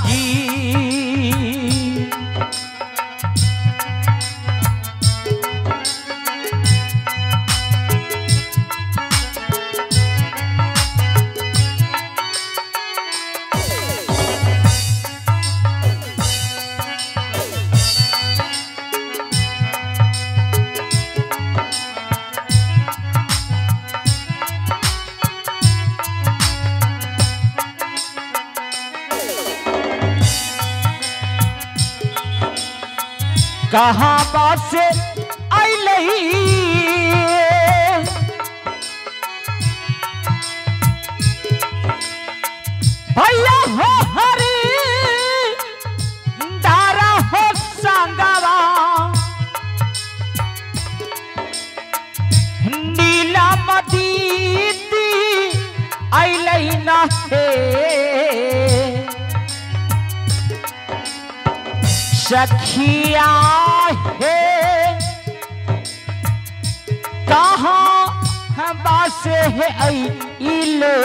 जी कहाँ बात से आई भैया हो हरी दारा हो संगवा नीला मदीदी आई ना है सखिया है कहाँ हम बासे है इले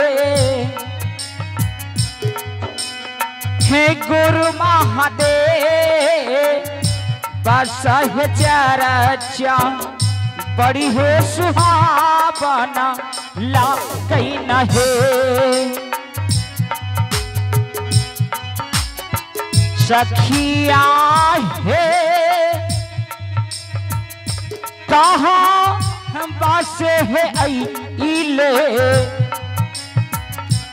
हे गुरु महादेव बस है चरचा बड़ी है सुहावना ला कहीं न है सखिया है कहाँ हम बासे है इले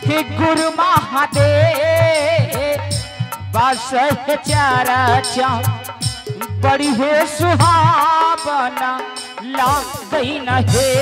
हे गुरु महादेव बस है चरचा बड़ी है सुहावना ला गई न है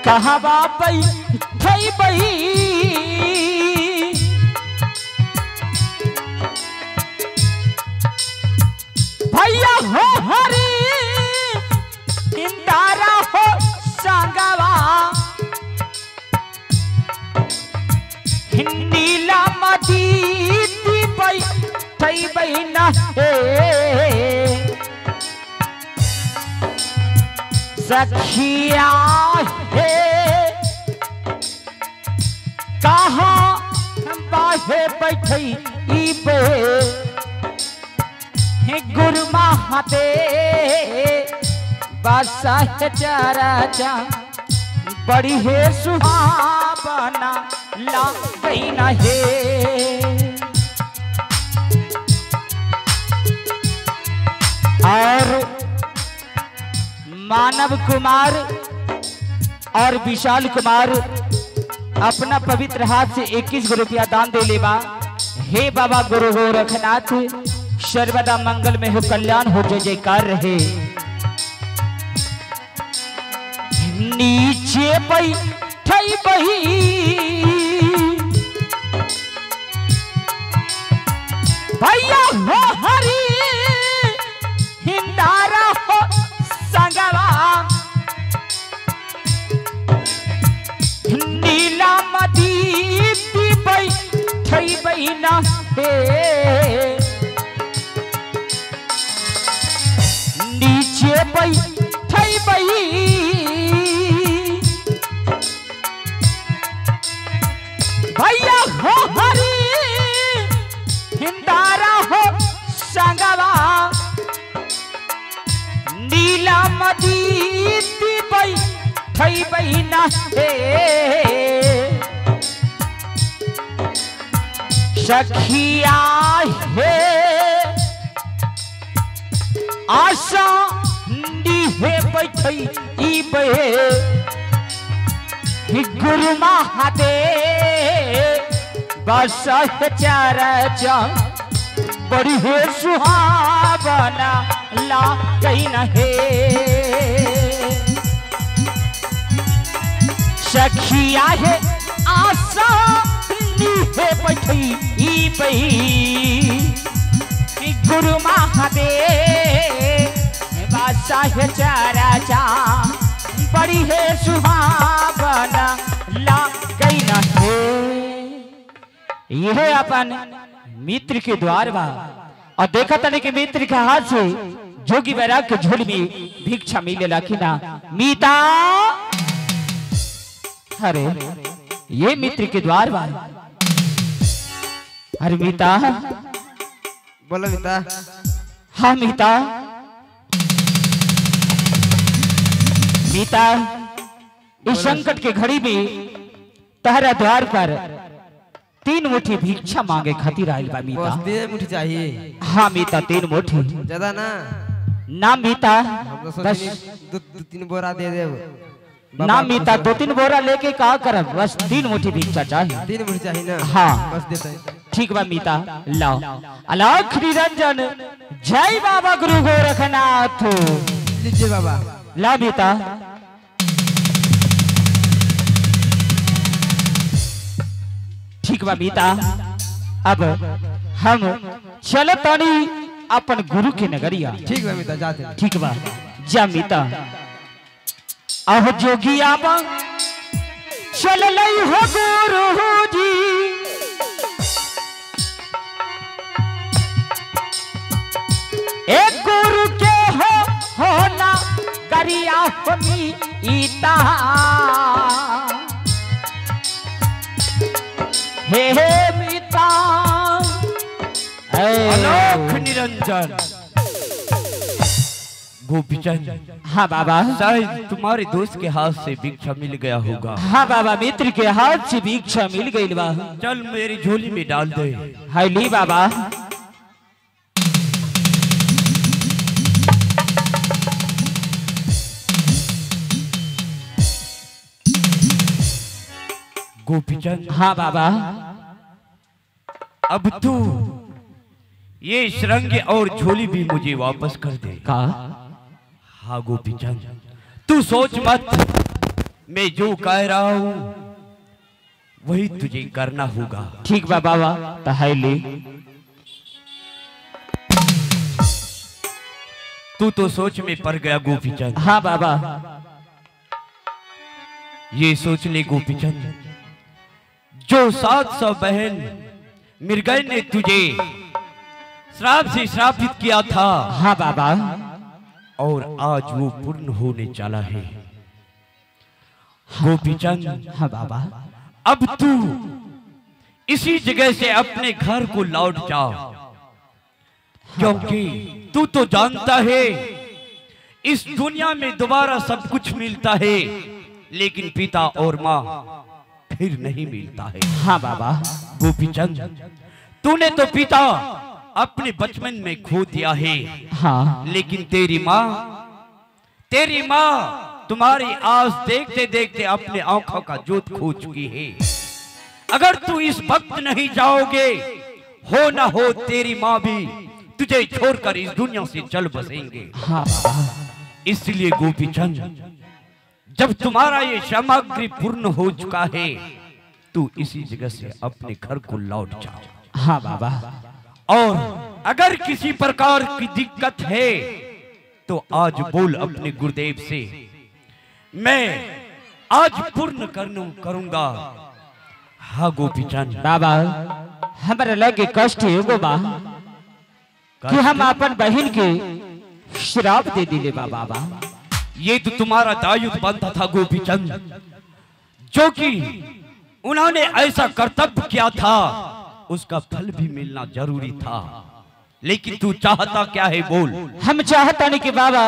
कहाँ बापई थई बही भैया हो हरी इंदारा हो संगवा नीला मदीदी बई थई बही न है सखिया है कहाँ बाहे बैठे इबे हे गुरु महादेव बस है चरचा बड़ी है सुहावना ला गई न है और मानव कुमार और विशाल कुमार अपना पवित्र हाथ से 21 रुपया दान दे लेबा। हे बाबा गुरु हो रखनाथ सर्वदा मंगल में हो कल्याण हो जय जयकार रहे। नीचे बैठई बही भैया हो हरी हिंदारा हो संगवा नीला मदीदी बैठई बहिना हे नीचे बैठई बही भैया हो हरी हिंदारा हो संगवा नीला मदीदी बैठई बहिना हे सखिया है आशा है बैठई इबे गुरु महादेव बस है चरचा बड़ी है सुहावना ला गई न है सखिया है आशा है बैठई इबे गुरु महादेव बस है चरचा बड़ी है सुहावना यह है अपन मित्र के द्वार बा और देखा तने कि मित्र के हाथ से जोगी बैराग के झोली में भिक्षा मिलेला कि ना मीता। अरे ये मित्र के द्वार बा। अरे मीता बोलो मीता। हाँ मीता। मीता इस संकट के घड़ी में तहरा द्वार पर 3 मुट्ठी भिक्षा मांगे खातिर आइल बा मीता। बस 3 मुट्ठी चाहिए। हाँ मीता 3 मुट्ठी ज्यादा ना ना मीता हम तो बस 2-3 बोरा दे दे। ना मीता 2-3 बोरा लेके का करब बस 3 मुट्ठी भिक्षा चाहिए। 3 मुट्ठी चाहिए ना। हाँ बस देता है। ठीक बा मीता लाओ। अलख निरंजन जय बाबा गुरु गोरखनाथ। लीजिए बाबा। ला मीता। ठीक बा मीता अब हम चल तानी अपन गुरु के नगरिया। ठीक बा मीता जाते। ठीक बा जा मीता। आहो जोगी आबा चल लई हो गुरु जी एक गुरु के हो ना गरिया हो मीता। हे मीता अलख निरंजन गोपीचंद। हाँ बाबा शायद तुम्हारे दोस्त के हाथ से भिक्षा मिल गया होगा। हाँ बाबा मित्र के हाथ से भिक्षा मिल गई बा। चल मेरी झोली में डाल दे। हाय ली बाबा। गोपीचंद हाँ बाबा अब तू ये श्रृंग और झोली भी मुझे वापस कर दे। का हाँ गोपीचंद तू सोच मत, मैं जो कह रहा हूँ वही तुझे करना होगा। ठीक बा बाबा तो हाय ली। तू तो सोच में पड़ गया गोपीचंद। हाँ बाबा ये सोच ले गोपीचंद जो 700 बहन मिर्गै ने तुझे श्राप से श्रापित किया था। हाँ बाबा और आज वो पूर्ण होने चला है गोपीचंद। हाँ बाबा अब तू इसी जगह से अपने घर को लौट जा, क्योंकि तू तो जानता है इस दुनिया में दोबारा सब कुछ मिलता है लेकिन पिता और माँ फिर नहीं मिलता है। हाँ बाबा गोपीचंद तूने तो पिता अपने बचपन में खो दिया है। हाँ लेकिन तेरी माँ तुम्हारी आस देखते देखते अपने आंखों का जोत खो चुकी है। अगर तू इस वक्त नहीं जाओगे हो ना हो तेरी माँ भी तुझे छोड़कर इस दुनिया से चल बसेंगे। हाँ बाबा इसलिए गोपीचंद जब तुम्हारा ये सामग्री पूर्ण हो चुका है तू इसी जगह से अपने घर को लौट जा। हाँ बाबा और अगर किसी प्रकार की दिक्कत है तो आज बोल अपने गुरुदेव से, मैं आज पूर्ण करूंगा। हाँ गोपीचंद बाबा हमारे लगे कष्ट एगो बा कि हम अपन बहन के श्राप दे दिले बा बाबा। ये तो तुम्हारा दायित्व बनता था गोपीचंद, जो कि उन्होंने ऐसा कर्तव्य किया था उसका फल भी मिलना जरूरी था। लेकिन तू चाहता क्या है बोल। हम चाहता नहीं कि बाबा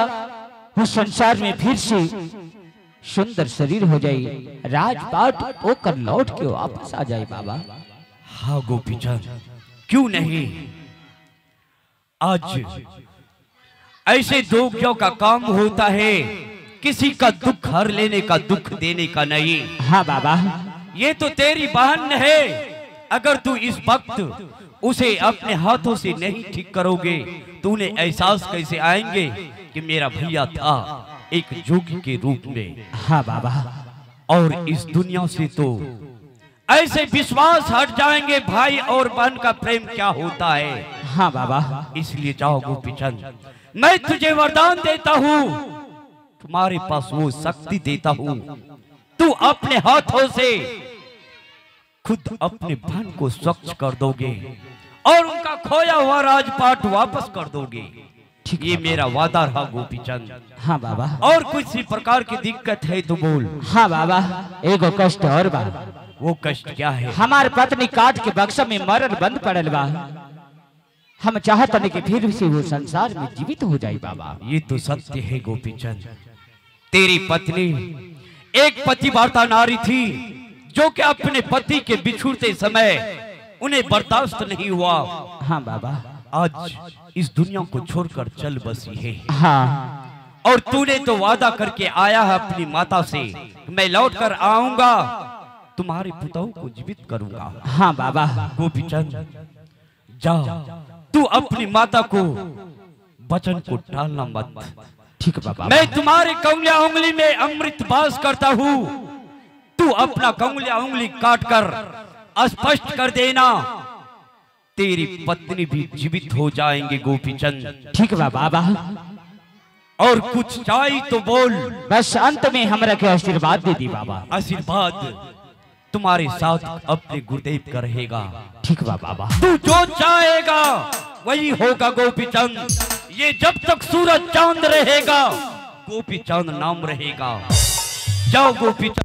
वो संसार में फिर से सुंदर शरीर हो जाए, राजपाट होकर लौट के वापस आ जाए बाबा। हाँ गोपीचंद क्यों नहीं, आज ऐसे दोगियों का काम होता है किसी का दुख हर लेने का, दुख देने का नहीं। हाँ बाबा ये तो तेरी बहन है, अगर तू इस वक्त उसे अपने हाथों से नहीं ठीक करोगे तो उन्हें एहसास कैसे आएंगे कि मेरा भैया था एक जोगी के रूप में। हाँ बाबा और इस दुनिया से तो ऐसे विश्वास हट जाएंगे भाई और बहन का प्रेम क्या होता है। हाँ बाबा इसलिए जाओ गोपीचंद, मैं तुझे वरदान देता हूँ, तुम्हारे पास वो शक्ति देता हूँ, तू अपने हाथों से खुद अपने धन को स्वच्छ कर दोगे और उनका खोया हुआ राजपाट वापस कर दोगे। ये मेरा वादा रहा गोपीचंद। हाँ बाबा। और किसी प्रकार की दिक्कत है तो बोल। हाँ बाबा, एगो कष्ट और बा। वो कष्ट क्या है? हमार पत्नी काट के बक्सा में मरल बंद पड़ल बा। हम चाहते हैं कि फिर से वो संसार में जीवित हो जाए बाबा। ये तो सत्य है गोपीचंद। तेरी पत्नी एक पतिव्रता नारी थी जो कि अपने पति के बिछुड़ते समय उन्हें बर्दाश्त नहीं हुआ। हाँ बाबा। आज इस दुनिया को छोड़कर चल बसी है। हाँ। और तूने तो वादा करके आया है अपनी माता से, मैं लौट कर आऊंगा, तुम्हारे पुतों को जीवित करूंगा। हाँ बाबा। गोपीचंद जा, तू अपनी माता को वचन को टालना मत। ठीक बाबा। मैं तुम्हारे कंगलिया उंगली में अमृत वास करता हूँ, तू अपना कंगलिया उंगली काट कर स्पष्ट कर देना, तेरी पत्नी भी जीवित हो जाएंगे गोपीचंद। ठीक बाबा। और कुछ चाहिए तो बोल। बस अंत में हमरा के आशीर्वाद दे दी बाबा। आशीर्वाद तुम्हारे साथ अपने गुरुदेव का रहेगा। ठीक बाबा। तू जो चाहेगा वही होगा गोपीचंद। ये जब तक सूरज चांद रहेगा गोपीचंद नाम रहेगा। जाओ गोपीचंद।